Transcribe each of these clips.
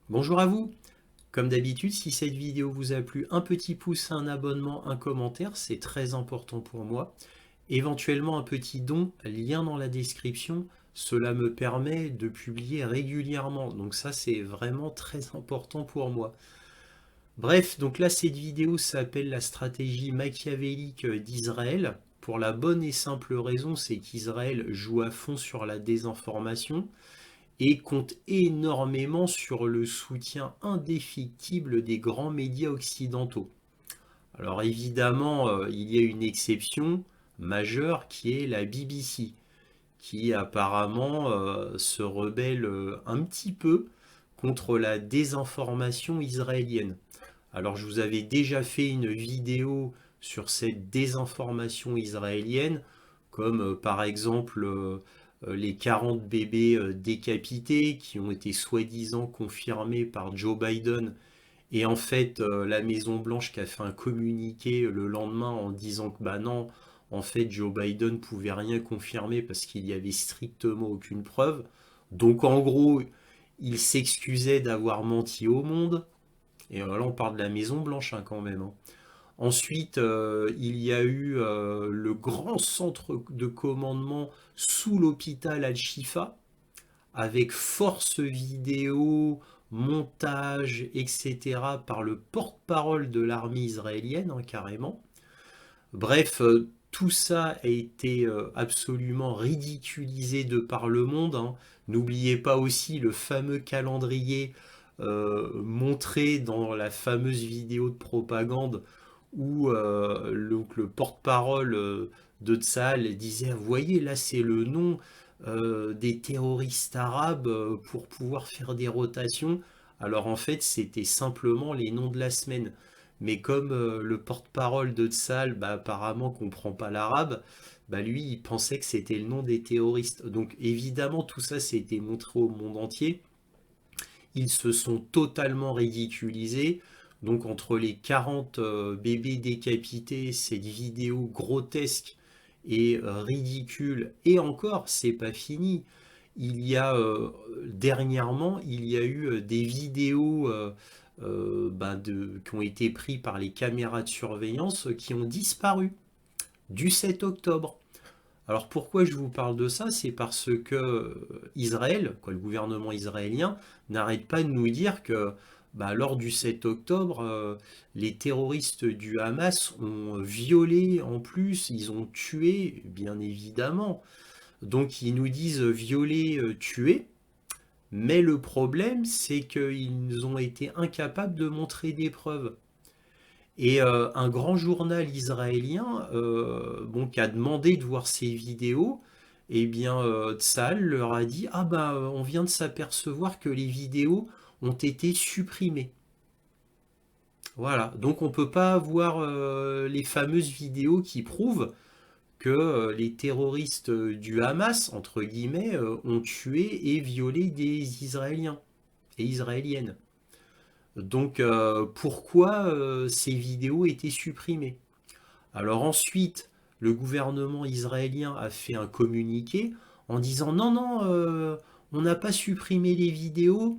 Bonjour à vous. Comme d'habitude, si cette vidéo vous a plu, un petit pouce, un abonnement, un commentaire, c'est très important pour moi. Éventuellement un petit don, lien dans la description, cela me permet de publier régulièrement. Donc ça, c'est vraiment très important pour moi. Bref, donc là, cette vidéo s'appelle la stratégie machiavélique d'Israël. Pour la bonne et simple raison, c'est qu'Israël joue à fond sur la désinformation et compte énormément sur le soutien indéfectible des grands médias occidentaux. Alors évidemment, il y a une exception majeure qui est la BBC, qui apparemment se rebelle un petit peu contre la désinformation israélienne. Alors je vous avais déjà fait une vidéo sur cette désinformation israélienne, comme par exemple les 40 bébés décapités qui ont été soi-disant confirmés par Joe Biden. Et en fait, la Maison Blanche qui a fait un communiqué le lendemain en disant que bah non, en fait, Joe Biden pouvait rien confirmer parce qu'il y avait strictement aucune preuve. Donc en gros, il s'excusait d'avoir menti au monde. Et là, on parle de la Maison Blanche hein, quand même, hein. Ensuite, il y a eu le grand centre de commandement sous l'hôpital Al-Shifa, avec force vidéo, montage, etc., par le porte-parole de l'armée israélienne, hein, carrément. Bref, tout ça a été absolument ridiculisé de par le monde, hein. N'oubliez pas aussi le fameux calendrier montré dans la fameuse vidéo de propagande où le porte-parole de Tsahal disait, vous voyez, là c'est le nom des terroristes arabes pour pouvoir faire des rotations. Alors en fait, c'était simplement les noms de la semaine. Mais comme le porte-parole de Tsahal, bah, apparemment comprend pas l'arabe, bah, lui, il pensait que c'était le nom des terroristes. Donc évidemment, tout ça, s'est montré au monde entier. Ils se sont totalement ridiculisés. Donc entre les 40 bébés décapités, cette vidéo grotesque et ridicule, et encore, c'est pas fini. Il y a dernièrement, il y a eu des vidéos qui ont été prises par les caméras de surveillance qui ont disparu du 7 octobre. Alors pourquoi je vous parle de ça? C'est parce que Israël, quoi, le gouvernement israélien, n'arrête pas de nous dire que bah, lors du 7 octobre, les terroristes du Hamas ont violé en plus, ils ont tué, bien évidemment. Donc ils nous disent violer, tuer, mais le problème c'est qu'ils ont été incapables de montrer des preuves. Et un grand journal israélien bon, qui a demandé de voir ces vidéos, eh bien, Tzal leur a dit, ah ben, on vient de s'apercevoir que les vidéos ont été supprimées. Voilà, donc on ne peut pas avoir les fameuses vidéos qui prouvent que les terroristes du Hamas, entre guillemets, ont tué et violé des Israéliens et Israéliennes. Donc pourquoi ces vidéos étaient supprimées? Alors ensuite, le gouvernement israélien a fait un communiqué en disant non, non, on n'a pas supprimé les vidéos,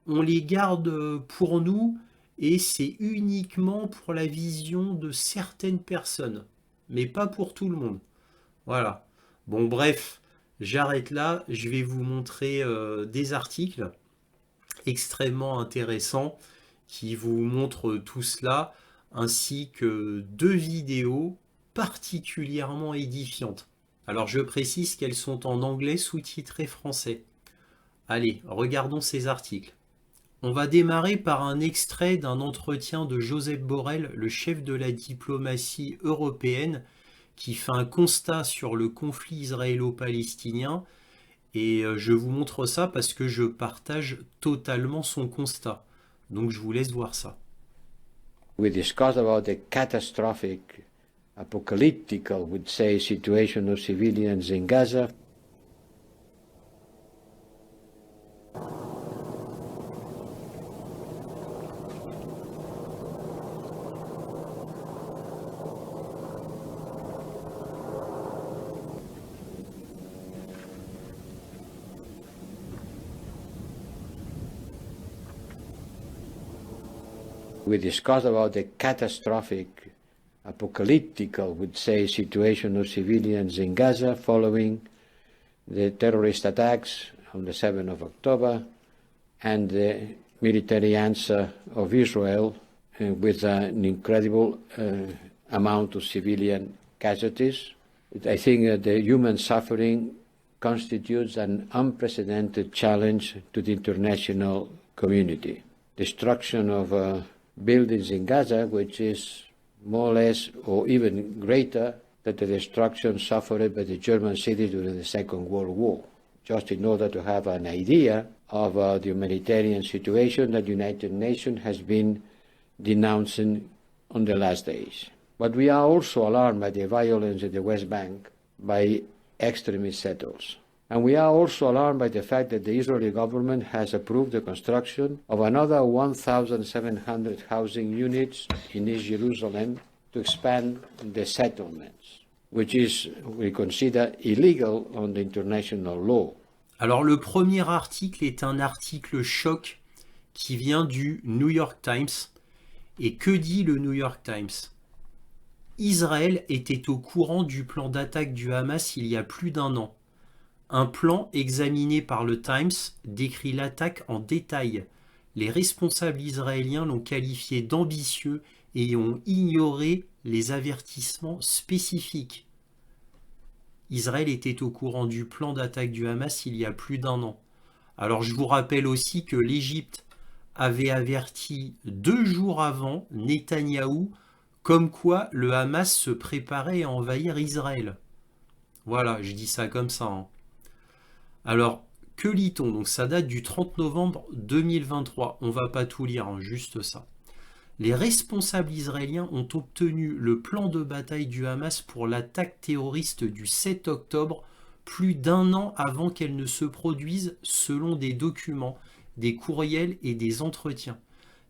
on les garde pour nous et c'est uniquement pour la vision de certaines personnes, mais pas pour tout le monde. Voilà. Bon, bref, j'arrête là, je vais vous montrer des articles extrêmement intéressants qui vous montrent tout cela, ainsi que deux vidéos particulièrement édifiantes. Alors je précise qu'elles sont en anglais sous-titré français. Allez, regardons ces articles. On va démarrer par un extrait d'un entretien de Joseph Borrell, le chef de la diplomatie européenne, qui fait un constat sur le conflit israélo-palestinien. Et je vous montre ça parce que je partage totalement son constat. Donc je vous laisse voir ça. We discussed about the catastrophic, apocalyptic, I would say, situation of civilians in Gaza. We discussed about the catastrophic, apocalyptic, I would say, situation of civilians in Gaza following the terrorist attacks on the 7th of October and the military answer of Israel with an incredible amount of civilian casualties. I think the human suffering constitutes an unprecedented challenge to the international community. Destruction of buildings in Gaza, which is more or less or even greater than the destruction suffered by the German cities during the Second World War. Just in order to have an idea of the humanitarian situation that the United Nations has been denouncing on the last days. But we are also alarmed by the violence in the West Bank by extremist settlers. And we are also alarmed by the fact that the Israeli government has approved the construction of another 1,700 housing units in East Jerusalem to expand the settlements, which is, we consider, illegal under international law. Alors le premier article est un article choc qui vient du New York Times. Et que dit le New York Times? Israël était au courant du plan d'attaque du Hamas il y a plus d'un an. Un plan examiné par le Times décrit l'attaque en détail. Les responsables israéliens l'ont qualifié d'ambitieux et ont ignoré les avertissements spécifiques. Israël était au courant du plan d'attaque du Hamas il y a plus d'un an. Alors je vous rappelle aussi que l'Égypte avait averti 2 jours avant Netanyahou comme quoi le Hamas se préparait à envahir Israël. Voilà, je dis ça comme ça. Hein. Alors, que lit-on? Donc ça date du 30 novembre 2023. On va pas tout lire, hein, juste ça. Les responsables israéliens ont obtenu le plan de bataille du Hamas pour l'attaque terroriste du 7 octobre, plus d'un an avant qu'elle ne se produise, selon des documents, des courriels et des entretiens.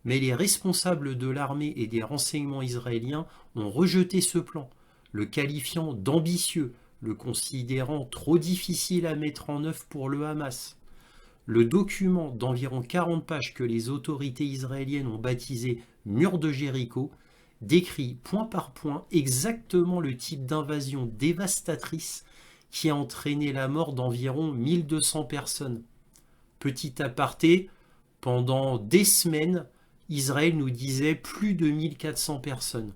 Mais les responsables de l'armée et des renseignements israéliens ont rejeté ce plan, le qualifiant d'ambitieux, le considérant trop difficile à mettre en œuvre pour le Hamas. Le document d'environ 40 pages que les autorités israéliennes ont baptisé « Mur de Jéricho » décrit point par point exactement le type d'invasion dévastatrice qui a entraîné la mort d'environ 1200 personnes. Petit aparté, pendant des semaines, Israël nous disait plus de 1400 personnes.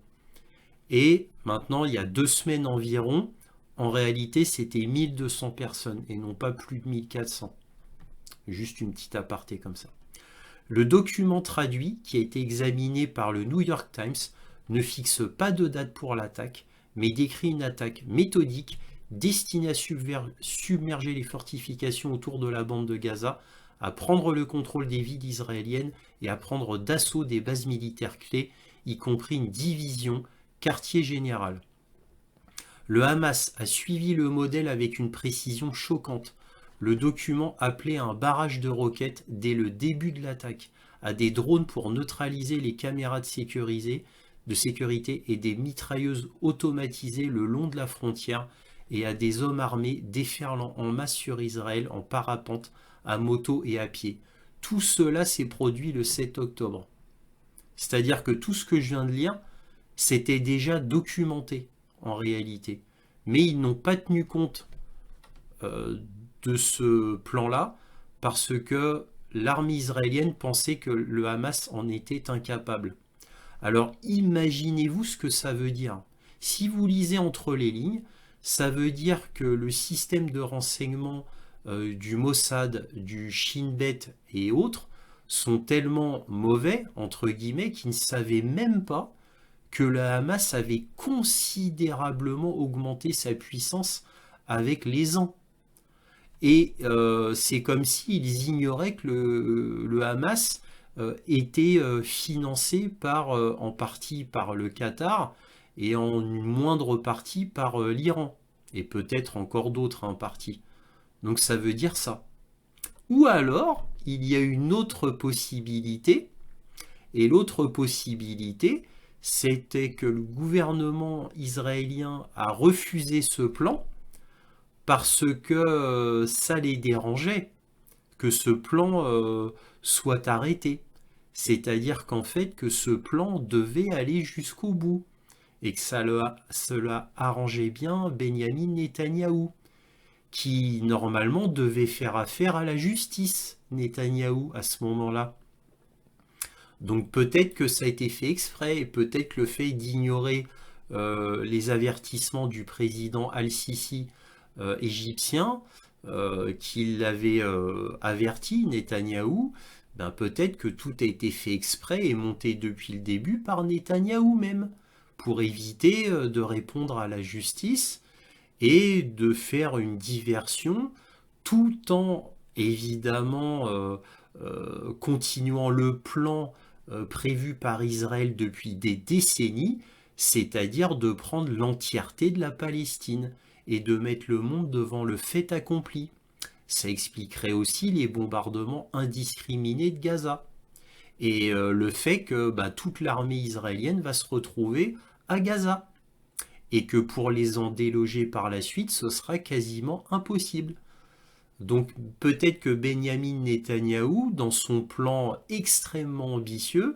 Et maintenant, il y a 2 semaines environ, en réalité, c'était 1200 personnes et non pas plus de 1400. Juste une petite aparté comme ça. Le document traduit, qui a été examiné par le New York Times, ne fixe pas de date pour l'attaque, mais décrit une attaque méthodique destinée à submerger les fortifications autour de la bande de Gaza, à prendre le contrôle des villes israéliennes et à prendre d'assaut des bases militaires clés, y compris une division quartier général. Le Hamas a suivi le modèle avec une précision choquante. Le document appelait à un barrage de roquettes dès le début de l'attaque, à des drones pour neutraliser les caméras de sécurité et des mitrailleuses automatisées le long de la frontière et à des hommes armés déferlant en masse sur Israël en parapente, à moto et à pied. Tout cela s'est produit le 7 octobre. C'est-à-dire que tout ce que je viens de lire, c'était déjà documenté en réalité. Mais ils n'ont pas tenu compte de ce plan-là parce que l'armée israélienne pensait que le Hamas en était incapable. Alors imaginez-vous ce que ça veut dire. Si vous lisez entre les lignes, ça veut dire que le système de renseignement du Mossad, du Shin Bet et autres sont tellement mauvais, entre guillemets, qu'ils ne savaient même pas que le Hamas avait considérablement augmenté sa puissance avec les ans. Et c'est comme s'ils ignoraient que le Hamas était financé en partie par le Qatar et en une moindre partie par l'Iran. Et peut-être encore d'autres parties. Donc ça veut dire ça. Ou alors, il y a une autre possibilité. Et l'autre possibilité, c'était que le gouvernement israélien a refusé ce plan parce que ça les dérangeait que ce plan soit arrêté. C'est-à-dire qu'en fait que ce plan devait aller jusqu'au bout et que cela arrangeait bien Benyamin Netanyahou, qui normalement devait faire affaire à la justice, Netanyahou, à ce moment-là. Donc peut-être que ça a été fait exprès, et peut-être que le fait d'ignorer les avertissements du président Al-Sisi égyptien, qui l'avait averti, Netanyahou, ben peut-être que tout a été fait exprès et monté depuis le début par Netanyahou même, pour éviter de répondre à la justice et de faire une diversion, tout en évidemment continuant le plan prévu par Israël depuis des décennies, c'est-à-dire de prendre l'entièreté de la Palestine et de mettre le monde devant le fait accompli. Ça expliquerait aussi les bombardements indiscriminés de Gaza et le fait que toute l'armée israélienne va se retrouver à Gaza et que pour les en déloger par la suite, ce sera quasiment impossible. Donc peut-être que Benyamin Netanyahou, dans son plan extrêmement ambitieux,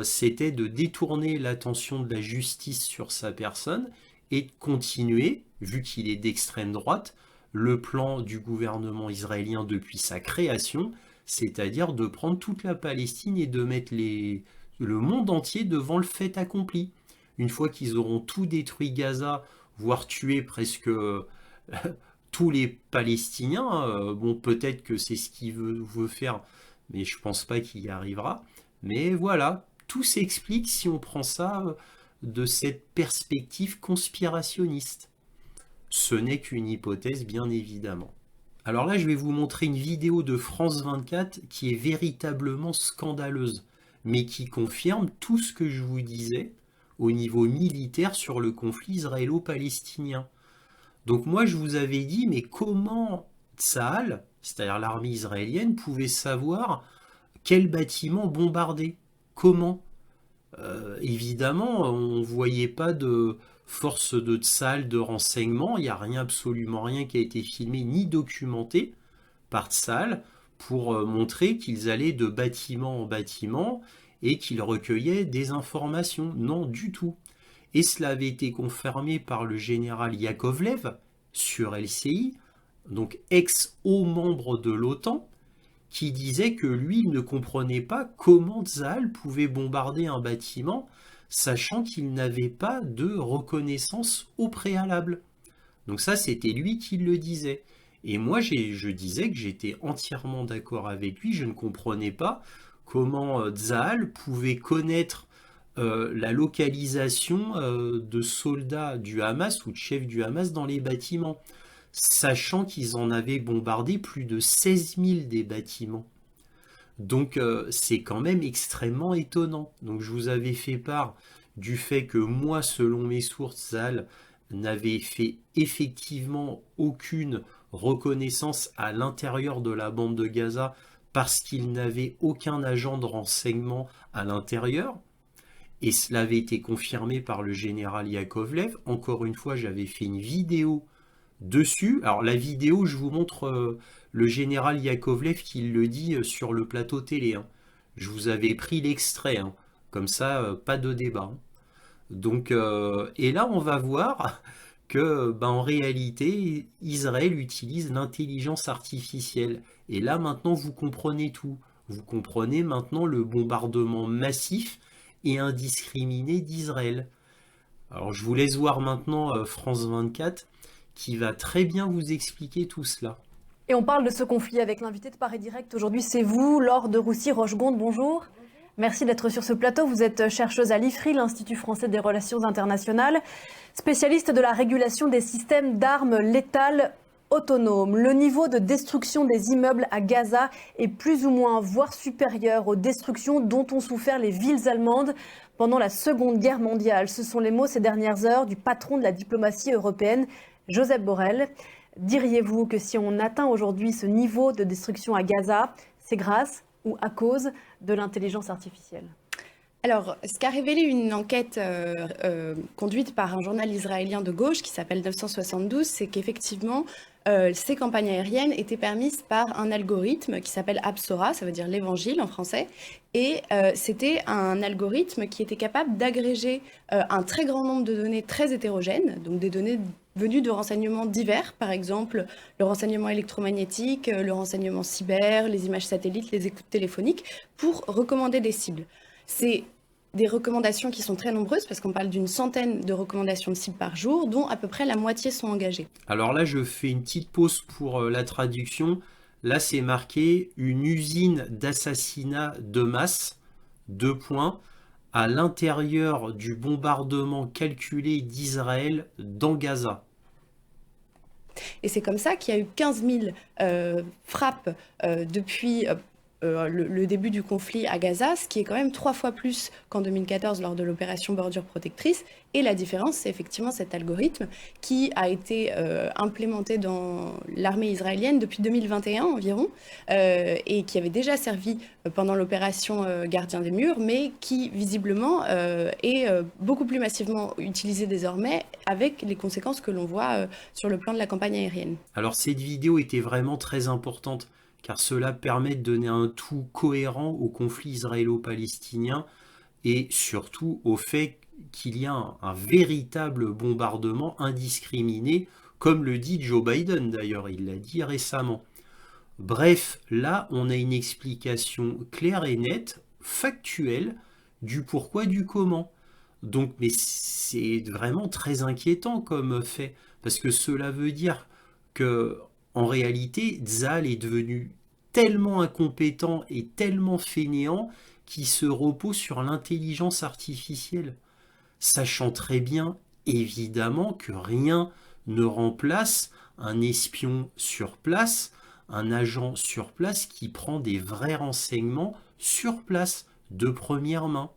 c'était de détourner l'attention de la justice sur sa personne et de continuer, vu qu'il est d'extrême droite, le plan du gouvernement israélien depuis sa création, c'est-à-dire de prendre toute la Palestine et de mettre le monde entier devant le fait accompli. Une fois qu'ils auront tout détruit Gaza, voire tué presque tous les Palestiniens, bon peut-être que c'est ce qu'il veut faire, mais je pense pas qu'il y arrivera. Mais voilà, tout s'explique si on prend ça de cette perspective conspirationniste. Ce n'est qu'une hypothèse, bien évidemment. Alors là, je vais vous montrer une vidéo de France 24 qui est véritablement scandaleuse, mais qui confirme tout ce que je vous disais au niveau militaire sur le conflit israélo-palestinien. Donc moi, je vous avais dit, mais comment Tsahal, c'est-à-dire l'armée israélienne, pouvait savoir quel bâtiment bombarder? Comment? Évidemment, on ne voyait pas de force de Tsahal de renseignement, il n'y a rien, absolument rien qui a été filmé ni documenté par Tsahal pour montrer qu'ils allaient de bâtiment en bâtiment et qu'ils recueillaient des informations. Non, du tout. Et cela avait été confirmé par le général Yakovlev sur LCI, donc ex-haut membre de l'OTAN, qui disait que lui, il ne comprenait pas comment Tsahal pouvait bombarder un bâtiment, sachant qu'il n'avait pas de reconnaissance au préalable. Donc ça, c'était lui qui le disait. Et moi, je disais que j'étais entièrement d'accord avec lui, je ne comprenais pas comment Tsahal pouvait connaître la localisation de soldats du Hamas ou de chefs du Hamas dans les bâtiments, sachant qu'ils en avaient bombardé plus de 16 000 des bâtiments. Donc c'est quand même extrêmement étonnant. Donc je vous avais fait part du fait que moi, selon mes sources, Tsahal n'avait fait effectivement aucune reconnaissance à l'intérieur de la bande de Gaza parce qu'il n'avait aucun agent de renseignement à l'intérieur. Et cela avait été confirmé par le général Yakovlev. Encore une fois, j'avais fait une vidéo dessus. Alors la vidéo, je vous montre le général Yakovlev qui le dit sur le plateau télé. Hein. Je vous avais pris l'extrait, hein. Comme ça, pas de débat. Hein. Donc, et là, on va voir que, en réalité, Israël utilise l'intelligence artificielle. Et là, maintenant, vous comprenez tout. Vous comprenez maintenant le bombardement massif et indiscriminé d'Israël. Alors, je vous laisse voir maintenant France 24 qui va très bien vous expliquer tout cela. Et on parle de ce conflit avec l'invité de Paris Direct. Aujourd'hui, c'est vous, Laure de Roussy-Rochegonde. Bonjour. Merci d'être sur ce plateau. Vous êtes chercheuse à l'IFRI, l'Institut français des relations internationales, spécialiste de la régulation des systèmes d'armes létales autonomes. Le niveau de destruction des immeubles à Gaza est plus ou moins, voire supérieur aux destructions dont ont souffert les villes allemandes pendant la Seconde Guerre mondiale. Ce sont les mots ces dernières heures du patron de la diplomatie européenne, Josep Borrell. Diriez-vous que si on atteint aujourd'hui ce niveau de destruction à Gaza, c'est grâce ou à cause de l'intelligence artificielle? Alors, ce qu'a révélé une enquête conduite par un journal israélien de gauche qui s'appelle 972, c'est qu'effectivement, ces campagnes aériennes étaient permises par un algorithme qui s'appelle Absora, ça veut dire l'évangile en français, et c'était un algorithme qui était capable d'agréger un très grand nombre de données très hétérogènes, donc des données venues de renseignements divers, par exemple le renseignement électromagnétique, le renseignement cyber, les images satellites, les écoutes téléphoniques, pour recommander des cibles. C'est des recommandations qui sont très nombreuses parce qu'on parle d'une centaine de recommandations de cibles par jour, dont à peu près la moitié sont engagées. Alors là, je fais une petite pause pour la traduction. Là, c'est marqué une usine d'assassinat de masse, deux points, à l'intérieur du bombardement calculé d'Israël dans Gaza. Et c'est comme ça qu'il y a eu 15 000 frappes depuis le début du conflit à Gaza, ce qui est quand même 3 fois plus qu'en 2014 lors de l'opération Bordure Protectrice. Et la différence, c'est effectivement cet algorithme qui a été implémenté dans l'armée israélienne depuis 2021 environ, et qui avait déjà servi pendant l'opération Gardien des Murs, mais qui visiblement est beaucoup plus massivement utilisé désormais, avec les conséquences que l'on voit sur le plan de la campagne aérienne. Alors cette vidéo était vraiment très importante, car cela permet de donner un tout cohérent au conflit israélo-palestinien et surtout au fait qu'il y a un véritable bombardement indiscriminé, comme le dit Joe Biden d'ailleurs, il l'a dit récemment. Bref, là on a une explication claire et nette, factuelle, du pourquoi, du comment. Donc, mais c'est vraiment très inquiétant comme fait, parce que cela veut dire que en réalité, Tzal est devenu tellement incompétent et tellement fainéant qu'il se repose sur l'intelligence artificielle, sachant très bien, évidemment, que rien ne remplace un espion sur place, un agent sur place qui prend des vrais renseignements sur place, de première main.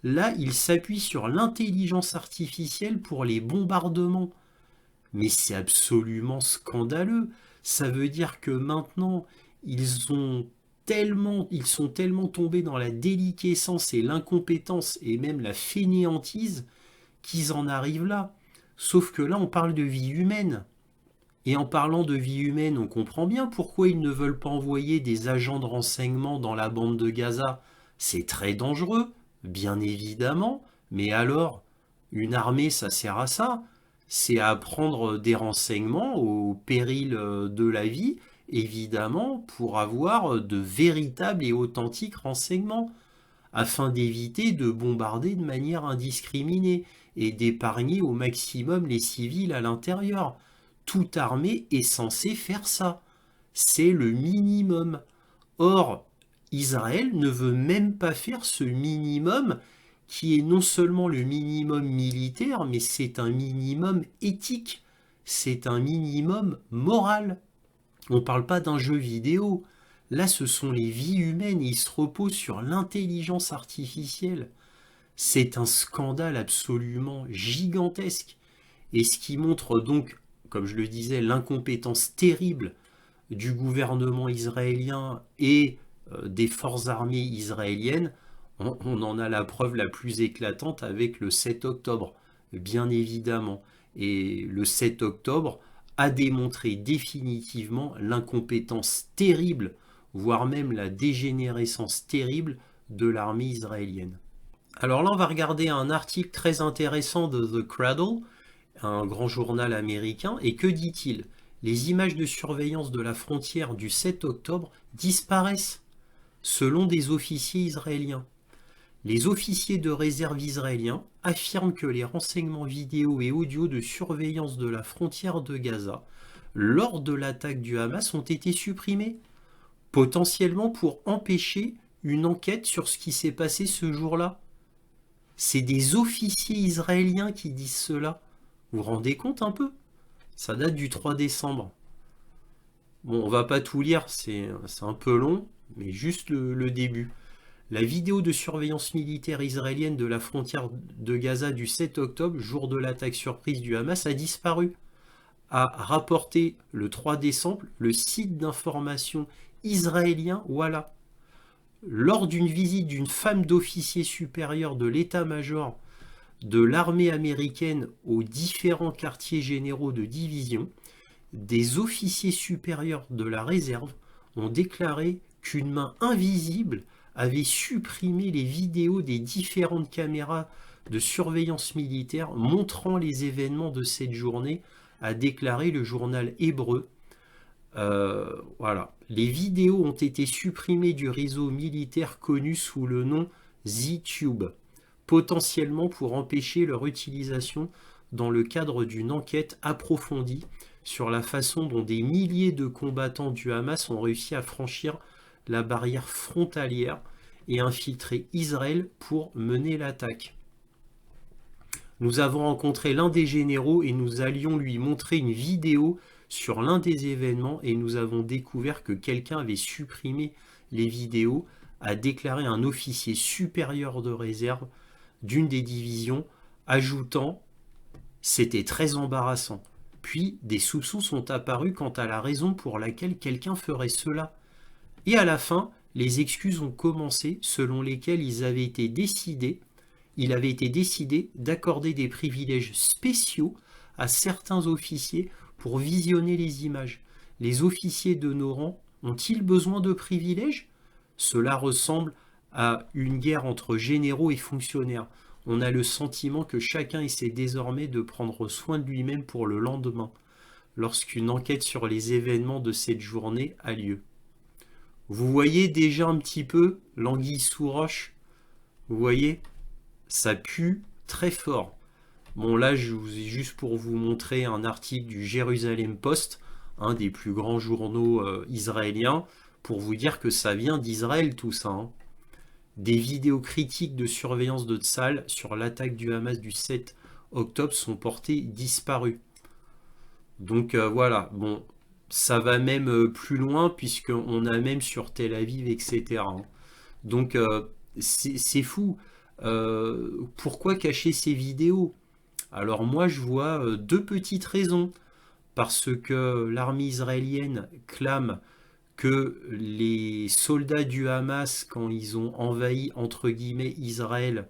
Là, il s'appuie sur l'intelligence artificielle pour les bombardements. Mais c'est absolument scandaleux. Ça veut dire que maintenant, ils sont tellement tombés dans la déliquescence et l'incompétence et même la fainéantise qu'ils en arrivent là. Sauf que là, on parle de vie humaine. Et en parlant de vie humaine, on comprend bien pourquoi ils ne veulent pas envoyer des agents de renseignement dans la bande de Gaza. C'est très dangereux, bien évidemment, mais alors, une armée, ça sert à ça. C'est à prendre des renseignements au péril de la vie, évidemment, pour avoir de véritables et authentiques renseignements, afin d'éviter de bombarder de manière indiscriminée et d'épargner au maximum les civils à l'intérieur. Toute armée est censée faire ça. C'est le minimum. Or, Israël ne veut même pas faire ce minimum qui est non seulement le minimum militaire, mais c'est un minimum éthique, c'est un minimum moral. On ne parle pas d'un jeu vidéo. Là, ce sont les vies humaines et ils se reposent sur l'intelligence artificielle. C'est un scandale absolument gigantesque. Et ce qui montre donc, comme je le disais, l'incompétence terrible du gouvernement israélien et des forces armées israéliennes. On en a la preuve la plus éclatante avec le 7 octobre, bien évidemment. Et le 7 octobre a démontré définitivement l'incompétence terrible, voire même la dégénérescence terrible de l'armée israélienne. Alors là, on va regarder un article très intéressant de The Cradle, un grand journal américain, et que dit-il? Les images de surveillance de la frontière du 7 octobre disparaissent, selon des officiers israéliens. Les officiers de réserve israéliens affirment que les renseignements vidéo et audio de surveillance de la frontière de Gaza lors de l'attaque du Hamas ont été supprimés, potentiellement pour empêcher une enquête sur ce qui s'est passé ce jour-là. C'est des officiers israéliens qui disent cela. Vous vous rendez compte un peu? Ça date du 3 décembre. Bon, on va pas tout lire, c'est un peu long, mais juste le début. La vidéo de surveillance militaire israélienne de la frontière de Gaza du 7 octobre, jour de l'attaque surprise du Hamas, a disparu. A rapporté le 3 décembre le site d'information israélien Walla. lors d'une visite d'une femme d'officier supérieur de l'état-major de l'armée américaine aux différents quartiers généraux de division, des officiers supérieurs de la réserve ont déclaré qu'une main invisible avait supprimé les vidéos des différentes caméras de surveillance militaire montrant les événements de cette journée, a déclaré le journal hébreu. Voilà. Les vidéos ont été supprimées du réseau militaire connu sous le nom ZTube, potentiellement pour empêcher leur utilisation dans le cadre d'une enquête approfondie sur la façon dont des milliers de combattants du Hamas ont réussi à franchir la barrière frontalière et infiltrer Israël pour mener l'attaque. Nous avons rencontré l'un des généraux et nous allions lui montrer une vidéo sur l'un des événements et nous avons découvert que quelqu'un avait supprimé les vidéos, a déclaré un officier supérieur de réserve d'une des divisions, ajoutant « C'était très embarrassant ». Puis des soupçons sont apparus quant à la raison pour laquelle quelqu'un ferait cela. Et à la fin, les excuses ont commencé selon lesquelles il avait été décidé d'accorder des privilèges spéciaux à certains officiers pour visionner les images. Les officiers de nos rangs ont-ils besoin de privilèges? Cela ressemble à une guerre entre généraux et fonctionnaires. On a le sentiment que chacun essaie désormais de prendre soin de lui-même pour le lendemain, lorsqu'une enquête sur les événements de cette journée a lieu. Vous voyez déjà un petit peu l'anguille sous roche? Vous voyez? Ça pue très fort. Bon, là, je vous ai juste pour vous montrer un article du Jérusalem Post, un des plus grands journaux israéliens, pour vous dire que ça vient d'Israël tout ça. Hein. Des vidéos critiques de surveillance de Tzahal sur l'attaque du Hamas du 7 octobre sont portées disparues. Donc voilà, bon, ça va même plus loin puisqu'on a même sur Tel Aviv, etc. Hein. Donc c'est fou. Pourquoi cacher ces vidéos? Alors moi je vois deux petites raisons. Parce que l'armée israélienne clame que les soldats du Hamas, quand ils ont envahi entre guillemets Israël,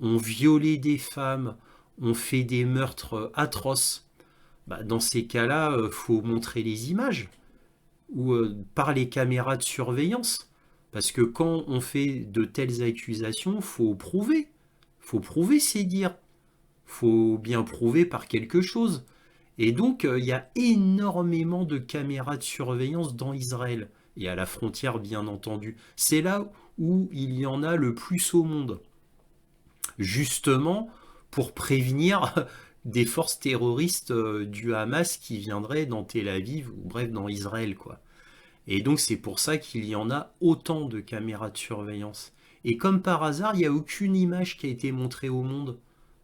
ont violé des femmes, ont fait des meurtres atroces. Bah, dans ces cas-là, faut montrer les images ou par les caméras de surveillance. Parce que quand on fait de telles accusations, faut prouver. Faut prouver ces dires. Faut bien prouver par quelque chose. Et donc, il y a énormément de caméras de surveillance dans Israël. Et à la frontière, bien entendu. C'est là où il y en a le plus au monde. Justement, pour prévenir des forces terroristes du Hamas qui viendraient dans Tel Aviv, ou bref, dans Israël, quoi. Et donc, c'est pour ça qu'il y en a autant de caméras de surveillance. Et comme par hasard, il n'y a aucune image qui a été montrée au monde.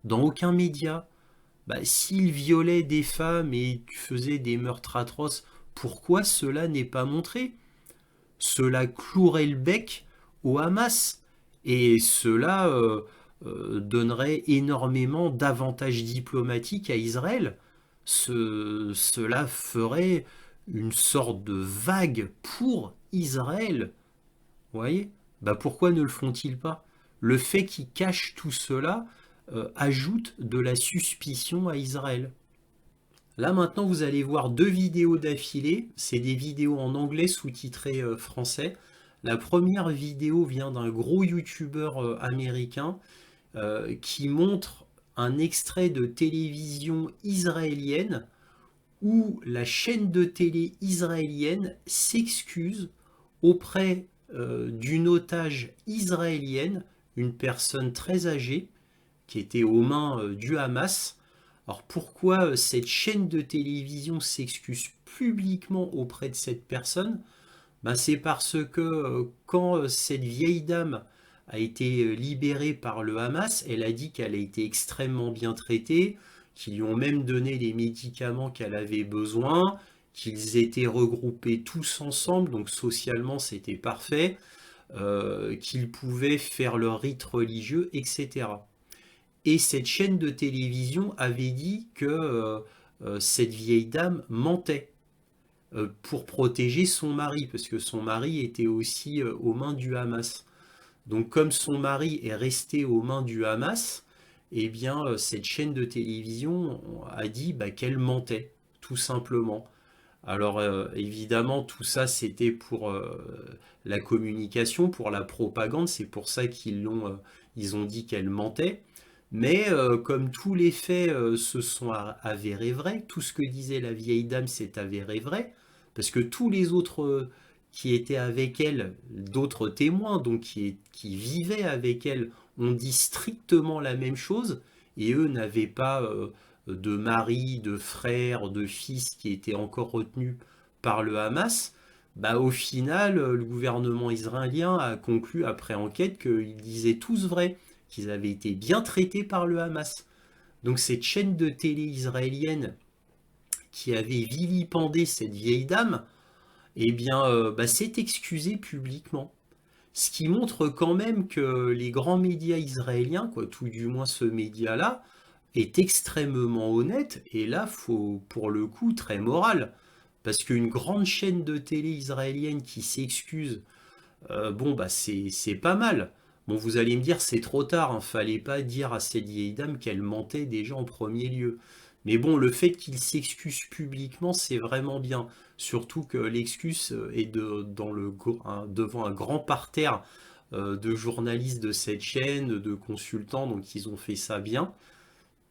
Dans aucun média. Bah, s'il violait des femmes et faisait des meurtres atroces, pourquoi cela n'est pas montré? Cela clouerait le bec au Hamas et cela donnerait énormément d'avantages diplomatiques à Israël. Cela ferait une sorte de vague pour Israël. Vous voyez? Bah, pourquoi ne le font-ils pas? Le fait qu'ils cachent tout cela ajoute de la suspicion à Israël. Là maintenant vous allez voir deux vidéos d'affilée, c'est des vidéos en anglais sous-titrées français. La première vidéo vient d'un gros youtubeur américain qui montre un extrait de télévision israélienne où la chaîne de télé israélienne s'excuse auprès d'une otage israélienne, une personne très âgée, qui était aux mains du Hamas. Alors pourquoi cette chaîne de télévision s'excuse publiquement auprès de cette personne? Ben, c'est parce que quand cette vieille dame a été libérée par le Hamas, elle a dit qu'elle a été extrêmement bien traitée, qu'ils lui ont même donné les médicaments qu'elle avait besoin, qu'ils étaient regroupés tous ensemble, donc socialement c'était parfait, qu'ils pouvaient faire leur rite religieux, etc. Et cette chaîne de télévision avait dit que cette vieille dame mentait. pour protéger son mari, parce que son mari était aussi aux mains du Hamas. Donc comme son mari est resté aux mains du Hamas, eh bien cette chaîne de télévision a dit qu'elle mentait, tout simplement. Alors évidemment, tout ça c'était pour la communication, pour la propagande, c'est pour ça ils ont dit qu'elle mentait. Mais comme tous les faits se sont avérés vrais, tout ce que disait la vieille dame s'est avéré vrai, parce que tous les autres qui étaient avec elle, d'autres témoins, donc qui vivaient avec elle, ont dit strictement la même chose, et eux n'avaient pas de mari, de frère, de fils qui étaient encore retenus par le Hamas. Au final, le gouvernement israélien a conclu après enquête qu'ils disaient tous vrai, qu'ils avaient été bien traités par le Hamas. Donc cette chaîne de télé israélienne qui avait vilipendé cette vieille dame, eh bien, s'est excusée publiquement. Ce qui montre quand même que les grands médias israéliens, tout du moins ce média-là, est extrêmement honnête, et là, faut pour le coup très moral. Parce qu'une grande chaîne de télé israélienne qui s'excuse, c'est pas mal. Bon, vous allez me dire, c'est trop tard, hein, fallait pas dire à cette vieille dame qu'elle mentait déjà en premier lieu. Mais bon, le fait qu'il s'excuse publiquement, c'est vraiment bien. Surtout que l'excuse est devant un grand parterre de journalistes de cette chaîne, de consultants, donc ils ont fait ça bien.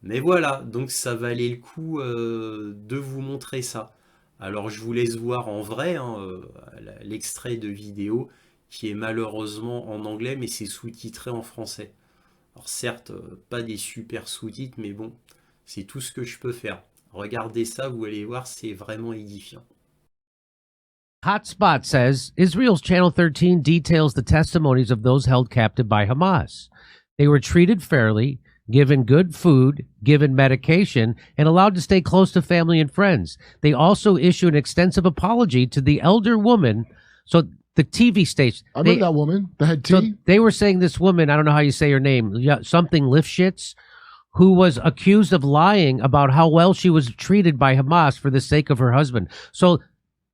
Mais voilà, donc ça valait le coup de vous montrer ça. Alors je vous laisse voir en vrai l'extrait de vidéo qui est malheureusement en anglais, mais c'est sous-titré en français. Alors certes, pas des super sous-titres, mais bon, c'est tout ce que je peux faire. Regardez ça, vous allez voir, c'est vraiment édifiant. Hotspot says Israel's Channel 13 details the testimonies of those held captive by Hamas. They were treated fairly, given good food, given medication, and allowed to stay close to family and friends. They also issue an extensive apology to the elder woman. So the TV station. I remember that woman that had tea. So they were saying this woman, I don't know how you say her name, something Lifshitz, who was accused of lying about how well she was treated by Hamas for the sake of her husband. So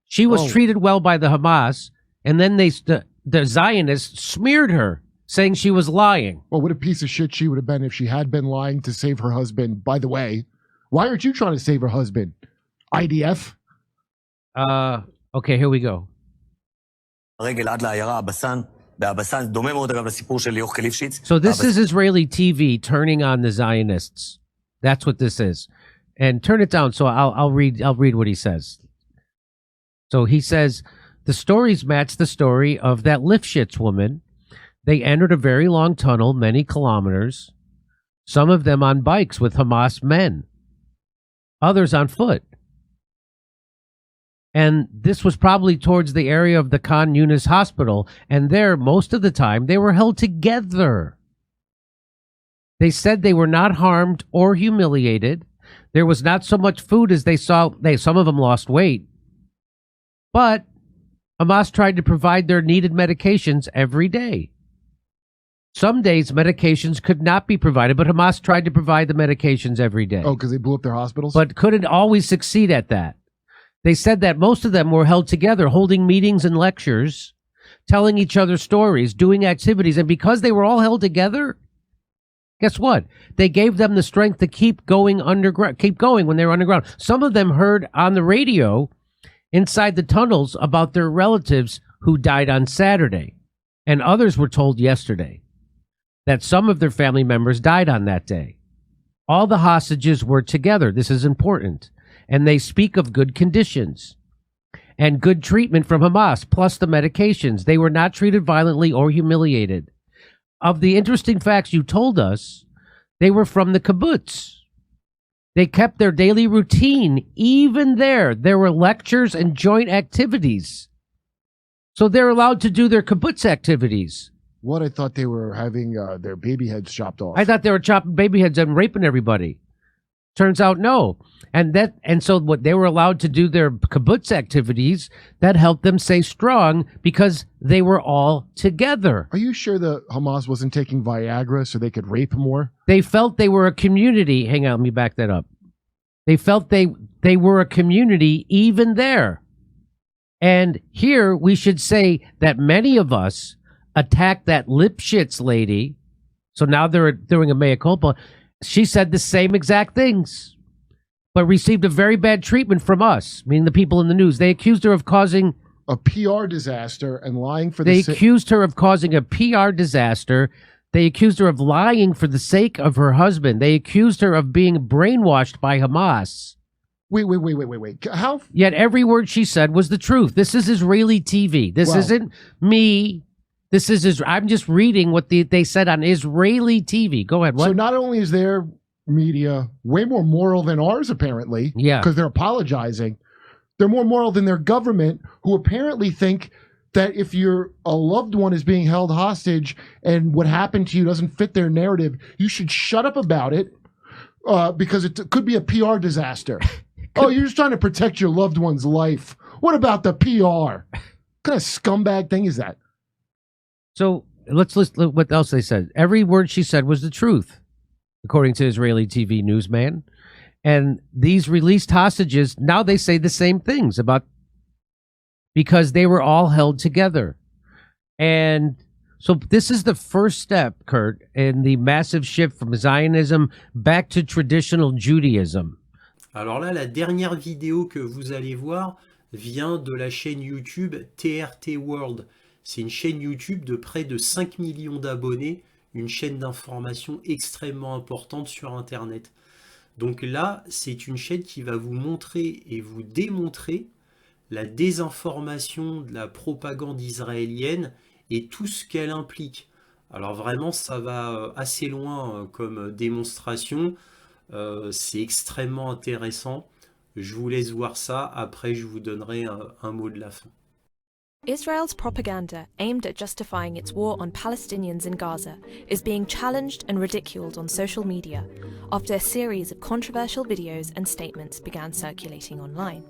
she was treated well by the Hamas, and then the Zionists smeared her, saying she was lying. Well, what a piece of shit she would have been if she had been lying to save her husband. By the way, why aren't you trying to save her husband? IDF? Okay, here we go. So this is Israeli TV turning on the Zionists. That's what this is. And turn it down so I'll read what he says. So he says, the stories match the story of that Lifshitz woman. They entered a very long tunnel, many kilometers, some of them on bikes with Hamas men, others on foot. And this was probably towards the area of the Khan Yunis hospital. And there, most of the time, they were held together. They said they were not harmed or humiliated. There was not so much food as they saw. Some of them lost weight. But Hamas tried to provide their needed medications every day. Some days medications could not be provided, but Hamas tried to provide the medications every day. Oh, because they blew up their hospitals? But couldn't always succeed at that. They said that most of them were held together, holding meetings and lectures, telling each other stories, doing activities. And because they were all held together, guess what? They gave them the strength to keep going underground, keep going when they were underground. Some of them heard on the radio inside the tunnels about their relatives who died on Saturday. And others were told yesterday that some of their family members died on that day. All the hostages were together. This is important. And they speak of good conditions and good treatment from Hamas, plus the medications. They were not treated violently or humiliated. Of the interesting facts you told us, they were from the kibbutz. They kept their daily routine. Even there were lectures and joint activities. So they're allowed to do their kibbutz activities. What? I thought they were having their baby heads chopped off. I thought they were chopping baby heads and raping everybody. Turns out no. And so what they were allowed to do their kibbutz activities, that helped them stay strong because they were all together. Are you sure the Hamas wasn't taking Viagra so they could rape more? They felt they were a community. Hang on, let me back that up. They felt they were a community even there. And here we should say that many of us attacked that Lipschitz lady. So now they're doing a mea culpa. She said the same exact things, but received a very bad treatment from us, meaning the people in the news. They accused her of causing a PR disaster and lying for They accused her of causing a PR disaster. They accused her of lying for the sake of her husband. They accused her of being brainwashed by Hamas. Wait. How? Yet every word she said was the truth. This is Israeli TV. This isn't me. This is I'm just reading what they said on Israeli TV. Go ahead. What? So not only is their media way more moral than ours, apparently, because they're apologizing, they're more moral than their government, who apparently think that if your a loved one is being held hostage and what happened to you doesn't fit their narrative, you should shut up about it because it could be a PR disaster. Oh, you're just trying to protect your loved one's life. What about the PR? What kind of scumbag thing is that? So let's listen what else they said. Every word she said was the truth, according to Israeli TV newsman. And these released hostages, now they say the same things about because they were all held together. And so this is the first step, Kurt, in the massive shift from Zionism back to traditional Judaism. Alors là, la dernière vidéo que vous allez voir vient de la chaîne YouTube TRT World. C'est une chaîne YouTube de près de 5 millions d'abonnés, une chaîne d'information extrêmement importante sur Internet. Donc là, c'est une chaîne qui va vous montrer et vous démontrer la désinformation de la propagande israélienne et tout ce qu'elle implique. Alors vraiment, ça va assez loin comme démonstration. C'est extrêmement intéressant. Je vous laisse voir ça. Après, je vous donnerai un mot de la fin. Israel's propaganda aimed at justifying its war on Palestinians in Gaza is being challenged and ridiculed on social media after a series of controversial videos and statements began circulating online.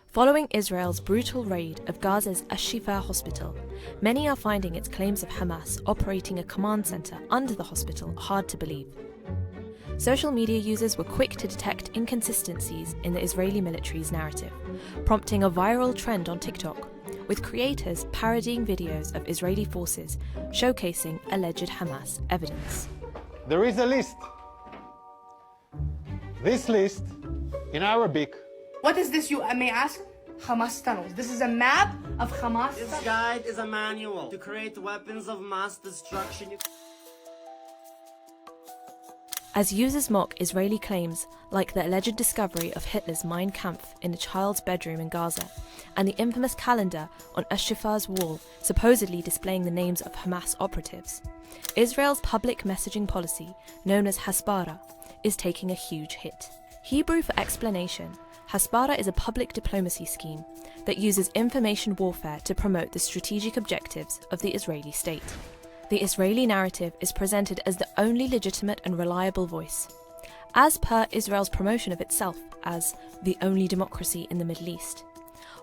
Following Israel's brutal raid of Gaza's Ash-Shifa hospital, many are finding its claims of Hamas operating a command center under the hospital hard to believe. Social media users were quick to detect inconsistencies in the Israeli military's narrative, prompting a viral trend on TikTok, with creators parodying videos of Israeli forces showcasing alleged Hamas evidence. There is a list. This list, in Arabic. What is this, you may ask? Hamas tunnels. This is a map of Hamas. This guide is a manual to create weapons of mass destruction. As users mock Israeli claims like the alleged discovery of Hitler's Mein Kampf in a child's bedroom in Gaza and the infamous calendar on Ash-Shifa's wall supposedly displaying the names of Hamas operatives, Israel's public messaging policy, known as Hasbara, is taking a huge hit. Hebrew for explanation, Hasbara is a public diplomacy scheme that uses information warfare to promote the strategic objectives of the Israeli state. The Israeli narrative is presented as the only legitimate and reliable voice, as per Israel's promotion of itself as the only democracy in the Middle East,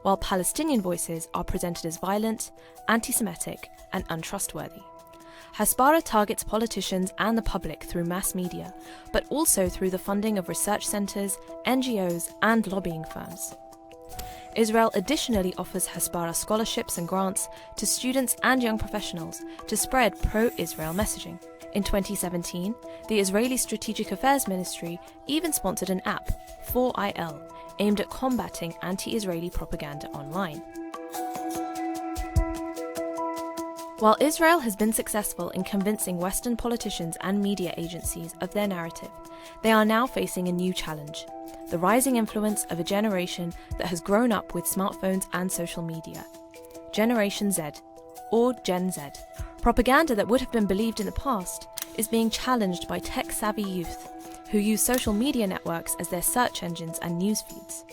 while Palestinian voices are presented as violent, anti-Semitic, and untrustworthy. Hasbara targets politicians and the public through mass media, but also through the funding of research centres, NGOs, and lobbying firms. Israel additionally offers Hasbara scholarships and grants to students and young professionals to spread pro-Israel messaging. In 2017, the Israeli Strategic Affairs Ministry even sponsored an app, 4IL, aimed at combating anti-Israeli propaganda online. While Israel has been successful in convincing Western politicians and media agencies of their narrative, they are now facing a new challenge: the rising influence of a generation that has grown up with smartphones and social media. Generation Z, or Gen Z. Propaganda that would have been believed in the past is being challenged by tech-savvy youth who use social media networks as their search engines and news feeds.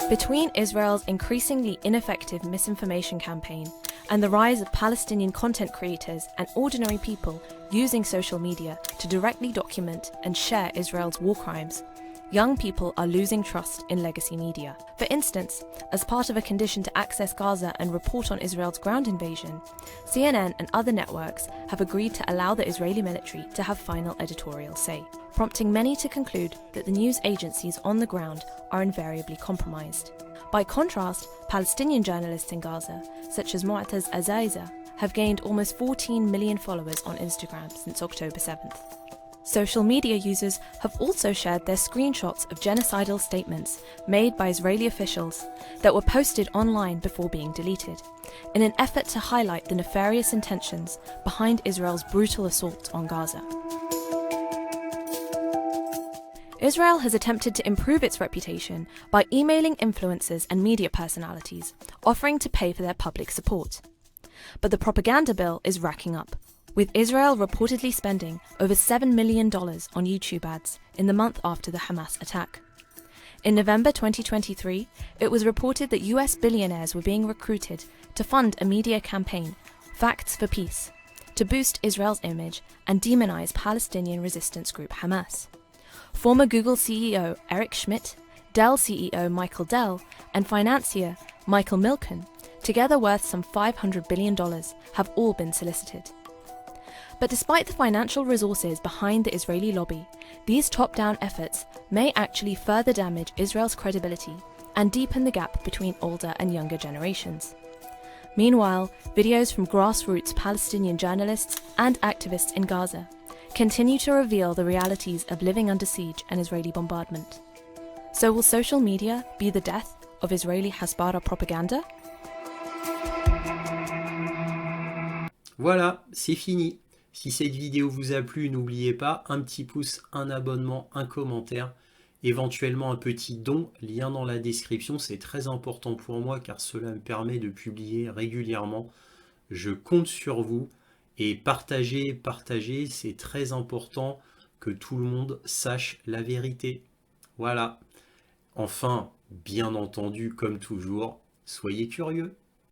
Between Israel's increasingly ineffective misinformation campaign and the rise of Palestinian content creators and ordinary people using social media to directly document and share Israel's war crimes, young people are losing trust in legacy media. For instance, as part of a condition to access Gaza and report on Israel's ground invasion, CNN and other networks have agreed to allow the Israeli military to have final editorial say, prompting many to conclude that the news agencies on the ground are invariably compromised. By contrast, Palestinian journalists in Gaza, such as Mu'taz Azaiza, have gained almost 14 million followers on Instagram since October 7th. Social media users have also shared their screenshots of genocidal statements made by Israeli officials that were posted online before being deleted, in an effort to highlight the nefarious intentions behind Israel's brutal assault on Gaza. Israel has attempted to improve its reputation by emailing influencers and media personalities, offering to pay for their public support. But the propaganda bill is racking up, with Israel reportedly spending over $7 million on YouTube ads in the month after the Hamas attack. In November 2023, it was reported that US billionaires were being recruited to fund a media campaign, Facts for Peace, to boost Israel's image and demonize Palestinian resistance group Hamas. Former Google CEO Eric Schmidt, Dell CEO Michael Dell, and financier Michael Milken, together worth some $500 billion, have all been solicited. But despite the financial resources behind the Israeli lobby, these top-down efforts may actually further damage Israel's credibility and deepen the gap between older and younger generations. Meanwhile, videos from grassroots Palestinian journalists and activists in Gaza continue to reveal the realities of living under siege and Israeli bombardment. So will social media be the death of Israeli Hasbara propaganda? Voilà, c'est fini. Si cette vidéo vous a plu, n'oubliez pas un petit pouce, un abonnement, un commentaire, éventuellement un petit don, lien dans la description. C'est très important pour moi car cela me permet de publier régulièrement. Je compte sur vous et partagez, c'est très important que tout le monde sache la vérité. Voilà. Enfin, bien entendu, comme toujours, soyez curieux.